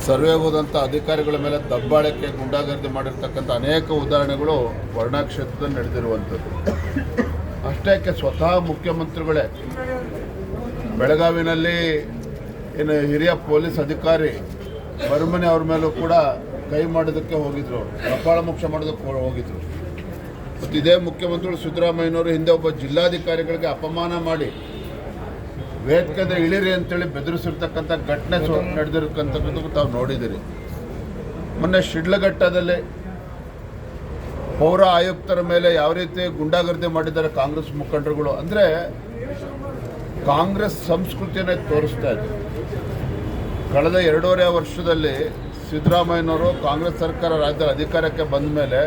Survey ಹೋದಂಥ ಅಧಿಕಾರಿಗಳ ಮೇಲೆ ದಬ್ಬಾಳಿಕೆ ಗುಂಡಾಗರ್ದಿ ಮಾಡಿರ್ತಕ್ಕಂಥ ಅನೇಕ ಉದಾಹರಣೆಗಳು ವರ್ಣಾ ಕ್ಷೇತ್ರದಲ್ಲಿ ನಡೆದಿರುವಂಥದ್ದು. ಅಷ್ಟೇಕೆ ಸ್ವತಃ ಮುಖ್ಯಮಂತ್ರಿಗಳೇ ಬೆಳಗಾವಿನಲ್ಲಿ ಏನು ಹಿರಿಯ ಪೊಲೀಸ್ ಅಧಿಕಾರಿ ಬರ್ಮನೆ ಅವ್ರ ಮೇಲೂ ಕೂಡ ಕೈ ಮಾಡೋದಕ್ಕೆ ಹೋಗಿದ್ರು, ಕಪಾಳ ಮೋಕ್ಷ ಮಾಡೋದಕ್ಕೆ ಹೋಗಿದ್ರು. ಮತ್ತು ಇದೇ ಮುಖ್ಯಮಂತ್ರಿಗಳು ಸಿದ್ದರಾಮಯ್ಯನವರು ಹಿಂದೆ ಒಬ್ಬ ಜಿಲ್ಲಾಧಿಕಾರಿಗಳಿಗೆ ಅಪಮಾನ ಮಾಡಿ ವೇದಿಕೆಯಿಂದ ಇಳಿರಿ ಅಂತೇಳಿ ಬೆದರಿಸಿರ್ತಕ್ಕಂಥ ಘಟನೆ ನಡೆದಿರ್ತಕ್ಕಂಥದ್ದು ತಾವು ನೋಡಿದ್ದೀರಿ. ಮೊನ್ನೆ ಶಿಡ್ಲಘಟ್ಟದಲ್ಲಿ ಪೌರ ಆಯುಕ್ತರ ಮೇಲೆ ಯಾವ ರೀತಿ ಗುಂಡಾಗರ್ದಿ ಮಾಡಿದ್ದಾರೆ ಕಾಂಗ್ರೆಸ್ ಮುಖಂಡರುಗಳು ಅಂದರೆ ಕಾಂಗ್ರೆಸ್ ಸಂಸ್ಕೃತಿಯನ್ನೇ ತೋರಿಸ್ತಾ ಇದೆ. ಕಳೆದ 2.5 ವರ್ಷದಲ್ಲಿ ಸಿದ್ದರಾಮಯ್ಯನವರು ಕಾಂಗ್ರೆಸ್ ಸರ್ಕಾರ ರಾಜ್ಯದ ಅಧಿಕಾರಕ್ಕೆ ಬಂದ ಮೇಲೆ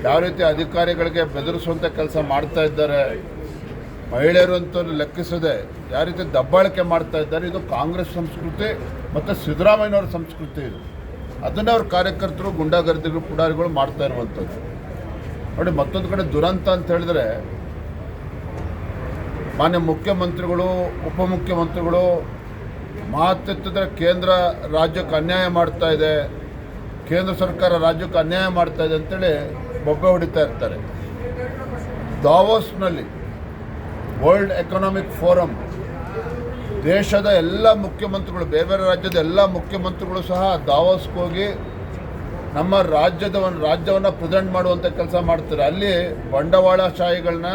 ಯಾವ ರೀತಿ ಅಧಿಕಾರಿಗಳಿಗೆ ಬೆದರಿಸುವಂಥ ಕೆಲಸ ಮಾಡ್ತಾ ಇದ್ದಾರೆ, ಮಹಿಳೆಯರು ಅಂತ ಲೆಕ್ಕಿಸದೆ ಯಾವ ರೀತಿ ದಬ್ಬಾಳಿಕೆ ಮಾಡ್ತಾ ಇದ್ದಾರೆ. ಇದು ಕಾಂಗ್ರೆಸ್ ಸಂಸ್ಕೃತಿ ಮತ್ತು ಸಿದ್ದರಾಮಯ್ಯನವರ ಸಂಸ್ಕೃತಿ. ಇದು ಅದನ್ನೇ ಅವ್ರ ಕಾರ್ಯಕರ್ತರು ಗುಂಡಾಗರ್ದಿಗಳು ಪುಡಾರಿಗಳು ಮಾಡ್ತಾ ಇರುವಂಥದ್ದು ನೋಡಿ. ಮತ್ತೊಂದು ಕಡೆ ದುರಂತ ಅಂತ ಹೇಳಿದ್ರೆ ಮಾನ್ಯ ಮುಖ್ಯಮಂತ್ರಿಗಳು ಉಪಮುಖ್ಯಮಂತ್ರಿಗಳು ಮಾತೆತ್ತಿದ್ರೆ ಕೇಂದ್ರ ರಾಜ್ಯಕ್ಕೆ ಅನ್ಯಾಯ ಮಾಡ್ತಾ ಇದೆ, ಕೇಂದ್ರ ಸರ್ಕಾರ ರಾಜ್ಯಕ್ಕೆ ಅನ್ಯಾಯ ಮಾಡ್ತಾ ಇದೆ ಅಂತೇಳಿ ಬೊಬ್ಬೆ ಹೊಡಿತಾ ಇರ್ತಾರೆ. ದಾವೋಸ್ನಲ್ಲಿ ವರ್ಲ್ಡ್ ಎಕನಾಮಿಕ್ ಫೋರಮ್ ದೇಶದ ಎಲ್ಲ ಮುಖ್ಯಮಂತ್ರಿಗಳು, ಬೇರೆ ಬೇರೆ ರಾಜ್ಯದ ಎಲ್ಲ ಮುಖ್ಯಮಂತ್ರಿಗಳು ಸಹ ದಾವೋಸ್ಗೆ ಹೋಗಿ ನಮ್ಮ ರಾಜ್ಯವನ್ನು ಪ್ರೆಸೆಂಟ್ ಮಾಡುವಂಥ ಕೆಲಸ ಮಾಡ್ತಾರೆ. ಅಲ್ಲಿ ಬಂಡವಾಳಶಾಹಿಗಳನ್ನ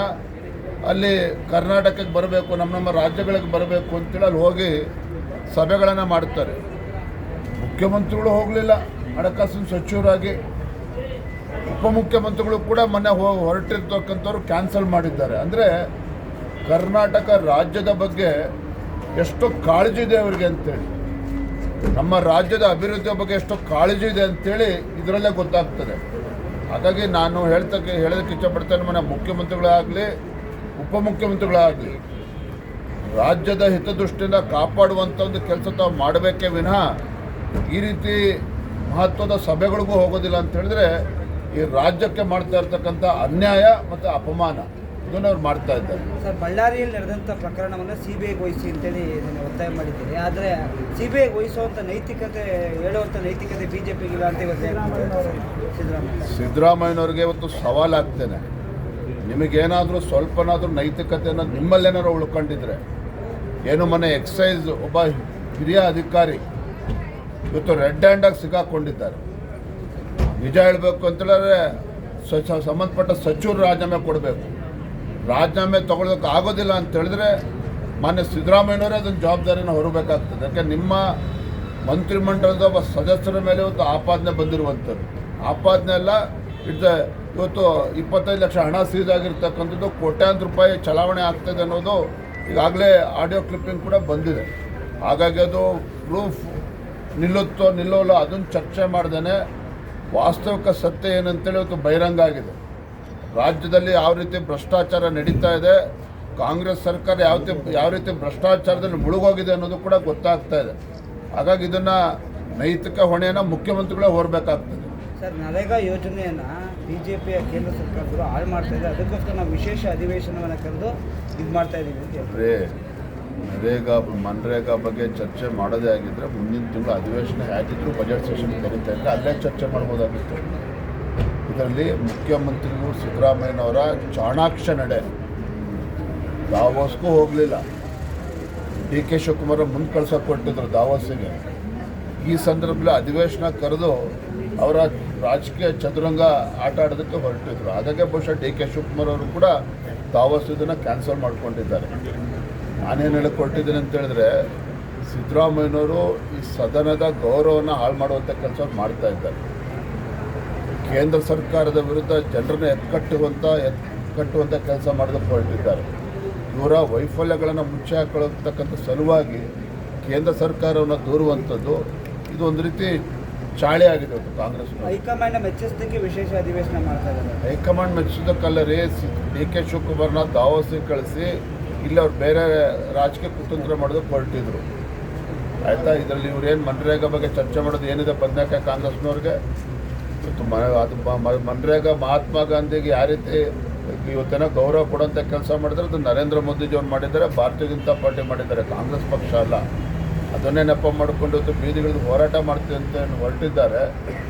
ಅಲ್ಲಿ ಕರ್ನಾಟಕಕ್ಕೆ ಬರಬೇಕು, ನಮ್ಮ ರಾಜ್ಯಗಳಿಗೆ ಬರಬೇಕು ಅಂತೇಳಿ ಅಲ್ಲಿ ಹೋಗಿ ಸಭೆಗಳನ್ನು ಮಾಡ್ತಾರೆ. ಮುಖ್ಯಮಂತ್ರಿಗಳು ಹೋಗಲಿಲ್ಲ, ಹಣಕಾಸಿನ ಸಚಿವರಾಗಿ. ಉಪಮುಖ್ಯಮಂತ್ರಿಗಳು ಕೂಡ ಮೊನ್ನೆ ಹೊರಟಿರ್ತಕ್ಕಂಥವ್ರು ಕ್ಯಾನ್ಸಲ್ ಮಾಡಿದ್ದಾರೆ. ಅಂದರೆ ಕರ್ನಾಟಕ ರಾಜ್ಯದ ಬಗ್ಗೆ ಎಷ್ಟು ಕಾಳಜಿ ಇದೆ ಅವರಿಗೆ ಅಂತೇಳಿ, ನಮ್ಮ ರಾಜ್ಯದ ಅಭಿವೃದ್ಧಿಯ ಬಗ್ಗೆ ಎಷ್ಟು ಕಾಳಜಿ ಇದೆ ಅಂತೇಳಿ ಇದರಲ್ಲೇ ಗೊತ್ತಾಗ್ತದೆ. ಹಾಗಾಗಿ ನಾನು ಹೇಳೋದಕ್ಕೆ ಇಷ್ಟಪಡ್ತೇನೆ, ಮನೆ ಮುಖ್ಯಮಂತ್ರಿಗಳಾಗಲಿ ಉಪಮುಖ್ಯಮಂತ್ರಿಗಳಾಗಲಿ ರಾಜ್ಯದ ಹಿತದೃಷ್ಟಿಯಿಂದ ಕಾಪಾಡುವಂಥ ಒಂದು ಕೆಲಸ ತಾವು ಮಾಡಬೇಕೇ ವಿನಃ ಈ ರೀತಿ ಮಹತ್ವದ ಸಭೆಗಳಿಗೂ ಹೋಗೋದಿಲ್ಲ ಅಂತ ಹೇಳಿದ್ರೆ ಈ ರಾಜ್ಯಕ್ಕೆ ಮಾಡ್ತಾ ಇರ್ತಕ್ಕಂಥ ಅನ್ಯಾಯ ಮತ್ತು ಅಪಮಾನ ಇದನ್ನು ಅವ್ರು ಮಾಡ್ತಾ ಇದ್ದಾರೆ. ಸರ್, ಬಳ್ಳಾರಿಯಲ್ಲಿ ನಡೆದಂಥ ಪ್ರಕರಣವನ್ನು CBIಗೆ ವಹಿಸಿ ಅಂತೇಳಿ ಒತ್ತಾಯ ಮಾಡಿದ್ದೀರಿ. ಆದರೆ CBIಗೆ ವಹಿಸುವಂಥ ನೈತಿಕತೆ ಹೇಳುವಂಥ ನೈತಿಕತೆ BJPಗಿಲ್ಲ ಅಂತ ಸಿದ್ದರಾಮಯ್ಯನವ್ರಿಗೆ ಇವತ್ತು ಸವಾಲಾಗ್ತೇನೆ. ನಿಮಗೇನಾದರೂ ಸ್ವಲ್ಪನಾದರೂ ನೈತಿಕತೆ ಅನ್ನೋದು ನಿಮ್ಮಲ್ಲೇನಾದ್ರು ಉಳ್ಕೊಂಡಿದ್ರೆ, ಏನು ಮೊನ್ನೆ ಎಕ್ಸೈಸ್ ಒಬ್ಬ ಹಿರಿಯ ಅಧಿಕಾರಿ ಇವತ್ತು ರೆಡ್ ಹ್ಯಾಂಡಾಗಿ ಸಿಗಾಕೊಂಡಿದ್ದಾರೆ. ನಿಜ ಹೇಳಬೇಕು ಅಂತೇಳಿದ್ರೆ ಸಂಬಂಧಪಟ್ಟ ಸಚಿವರು ರಾಜೀನಾಮೆ ಕೊಡಬೇಕು. ರಾಜೀನಾಮೆ ತೊಗೊಳೋದಕ್ಕೆ ಆಗೋದಿಲ್ಲ ಅಂತ ಹೇಳಿದ್ರೆ ಮಾನ್ಯ ಸಿದ್ದರಾಮಯ್ಯನವರೇ ಅದನ್ನು ಜವಾಬ್ದಾರಿನ ಹೊರಬೇಕಾಗ್ತದೆ. ಯಾಕೆ ನಿಮ್ಮ ಮಂತ್ರಿಮಂಡಲದ ಒಬ್ಬ ಸದಸ್ಯರ ಮೇಲೆ ಇವತ್ತು ಆಪಾದನೆ ಬಂದಿರುವಂಥದ್ದು. ಆಪಾದನೆ ಎಲ್ಲ ಇವತ್ತು 25 ಲಕ್ಷ ಹಣ ಸೀಸ್ ಆಗಿರ್ತಕ್ಕಂಥದ್ದು, ಕೋಟ್ಯಾಂತರ ರೂಪಾಯಿ ಚಲಾವಣೆ ಆಗ್ತದೆ ಅನ್ನೋದು ಈಗಾಗಲೇ ಆಡಿಯೋ ಕ್ಲಿಪ್ಪಿಂಗ್ ಕೂಡ ಬಂದಿದೆ. ಹಾಗಾಗಿ ಅದು ಪ್ರೂಫ್ ನಿಲ್ಲೋಲ್ಲ ಅದನ್ನು ಚರ್ಚೆ ಮಾಡ್ದೇ ವಾಸ್ತವಿಕ ಸತ್ಯ ಏನಂತೇಳಿ ಇವತ್ತು ಬಹಿರಂಗ ಆಗಿದೆ. ರಾಜ್ಯದಲ್ಲಿ ಯಾವ ರೀತಿ ಭ್ರಷ್ಟಾಚಾರ ನಡೀತಾ ಇದೆ, ಕಾಂಗ್ರೆಸ್ ಸರ್ಕಾರ ಯಾವ ರೀತಿ ಭ್ರಷ್ಟಾಚಾರದಲ್ಲಿ ಮುಳುಗೋಗಿದೆ ಅನ್ನೋದು ಕೂಡ ಗೊತ್ತಾಗ್ತಾ ಇದೆ. ಹಾಗಾಗಿ ಇದನ್ನು ನೈತಿಕ ಹೊಣೆಯನ್ನು ಮುಖ್ಯಮಂತ್ರಿಗಳೇ ಹೊರಬೇಕಾಗ್ತದೆ. ಸರ್, ನರೇಗಾ ಯೋಜನೆಯನ್ನು BJPಯ ಕೇಂದ್ರ ಸರ್ಕಾರದವರು ಹಾಳು ಮಾಡ್ತಾ ಇದೆ. ಅದಕ್ಕೋಸ್ಕರ ನಾವು ವಿಶೇಷ ಅಧಿವೇಶನವನ್ನು ಕರೆದು ಇದು ಮಾಡ್ತಾ ಇದ್ದೀವಿ ಅಂತ ಹೇಳ್ತಾರೆ. ಮನ್ರೇಗಾ ಬಗ್ಗೆ ಚರ್ಚೆ ಮಾಡೋದೇ ಆಗಿದ್ದರೆ ಮುಂದಿನ ತಿಂಗಳು ಅಧಿವೇಶನ ಹೇಗಿದ್ರು ಬಜೆಟ್ ಸೆಷನ್ ಕರೀತಾ ಇದ್ದರೆ ಅಲ್ಲೇ ಚರ್ಚೆ ಮಾಡ್ಬೋದಾಗಿತ್ತು. ಇದರಲ್ಲಿ ಮುಖ್ಯಮಂತ್ರಿಗಳು ಸಿದ್ದರಾಮಯ್ಯನವರ ಚಾಣಾಕ್ಷ ನಡೆ. ದಾವೋಸ್ಗೂ ಹೋಗಲಿಲ್ಲ, DK ಶಿವಕುಮಾರ್ ಮುಂದೆ ಕಳ್ಸೋಕೆ ಕೊಟ್ಟಿದ್ರು ದಾವೋಸಿಗೆ. ಈ ಸಂದರ್ಭದಲ್ಲಿ ಅಧಿವೇಶನ ಕರೆದು ಅವರ ರಾಜಕೀಯ ಚದುರಂಗ ಆಟ ಆಡೋದಕ್ಕೆ ಹೊರಟಿದ್ರು. ಹಾಗಾಗಿ ಬಹುಶಃ DK ಶಿವಕುಮಾರ್ ಅವರು ಕೂಡ ದಾವೋಸ್ ಇದನ್ನು ಕ್ಯಾನ್ಸಲ್ ಮಾಡ್ಕೊಂಡಿದ್ದಾರೆ. ನಾನೇನು ಹೇಳಿಕೊಟ್ಟಿದ್ದೀನಿ ಅಂತ ಹೇಳಿದ್ರೆ, ಸಿದ್ದರಾಮಯ್ಯನವರು ಈ ಸದನದ ಗೌರವವನ್ನು ಹಾಳು ಮಾಡುವಂಥ ಕೆಲಸ ಮಾಡ್ತಾ ಇದ್ದಾರೆ. ಕೇಂದ್ರ ಸರ್ಕಾರದ ವಿರುದ್ಧ ಜನರನ್ನ ಎತ್ಕಟ್ಟುವಂಥ ಕೆಲಸ ಮಾಡೋದಕ್ಕೆ ಹೊರಟಿದ್ದಾರೆ. ಇವರ ವೈಫಲ್ಯಗಳನ್ನು ಮುಚ್ಚಿ ಹಾಕೊಳ್ಳತಕ್ಕಂಥ ಸಲುವಾಗಿ ಕೇಂದ್ರ ಸರ್ಕಾರವನ್ನು ದೂರುವಂಥದ್ದು ಇದು ಒಂದು ರೀತಿ ಚಾಳಿ ಆಗಿದೆ ಇವತ್ತು ಕಾಂಗ್ರೆಸ್. ಹೈಕಮಾಂಡ್ ಮೆಚ್ಚಿಸೋದಕ್ಕೆ ವಿಶೇಷ ಅಧಿವೇಶನ ಮಾಡ್ತಾ ಇದ್ದಾರೆ. ಹೈಕಮಾಂಡ್ ಮೆಚ್ಚಿಸೋದಕ್ಕಲ್ಲರಿ DK ಶಿವಕುಮಾರ್ನ ದಾವೋಸಿಗೆ ಕಳಿಸಿ ಇಲ್ಲಿ ಅವ್ರು ಬೇರೆ ರಾಜಕೀಯ ಕುತಂತ್ರ ಮಾಡೋದಕ್ಕೆ ಹೊರಟಿದ್ರು. ಆಯಿತಾ, ಇದರಲ್ಲಿ ಇವ್ರೇನು ಮನ್ರೇಗಾ ಬಗ್ಗೆ ಚರ್ಚೆ ಮಾಡೋದು ಏನಿದೆ ಬದನೇಕಾಯಿ ಕಾಂಗ್ರೆಸ್ನವ್ರಿಗೆ. ಇವತ್ತು ಮನ್ರೇಗಾ ಮಹಾತ್ಮ ಗಾಂಧಿಗೆ ಯಾವ ರೀತಿ ಇವತ್ತೇನೋ ಗೌರವ ಕೊಡುವಂಥ ಕೆಲಸ ಮಾಡಿದ್ರೆ ಅದು ನರೇಂದ್ರ ಮೋದಿಜಿಯವ್ರು ಮಾಡಿದ್ದಾರೆ, ಭಾರತೀಯ ಜನತಾ ಪಾರ್ಟಿ ಮಾಡಿದ್ದಾರೆ, ಕಾಂಗ್ರೆಸ್ ಪಕ್ಷ ಅಲ್ಲ. ಅದನ್ನೇ ನೆಪ ಮಾಡಿಕೊಂಡು ಬೀದಿಗಳಿಗೆ ಹೋರಾಟ ಮಾಡ್ತೀವಿ ಅಂತ ಹೊರಟಿದ್ದಾರೆ.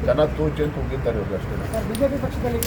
ಜನ ತೂಚಿ ಅಂತ ಹೋಗಿದ್ದಾರೆ ಇವ್ರಿಗೆ ಅಷ್ಟೇ. ಬಿಜೆಪಿ ಪಕ್ಷದಲ್ಲಿ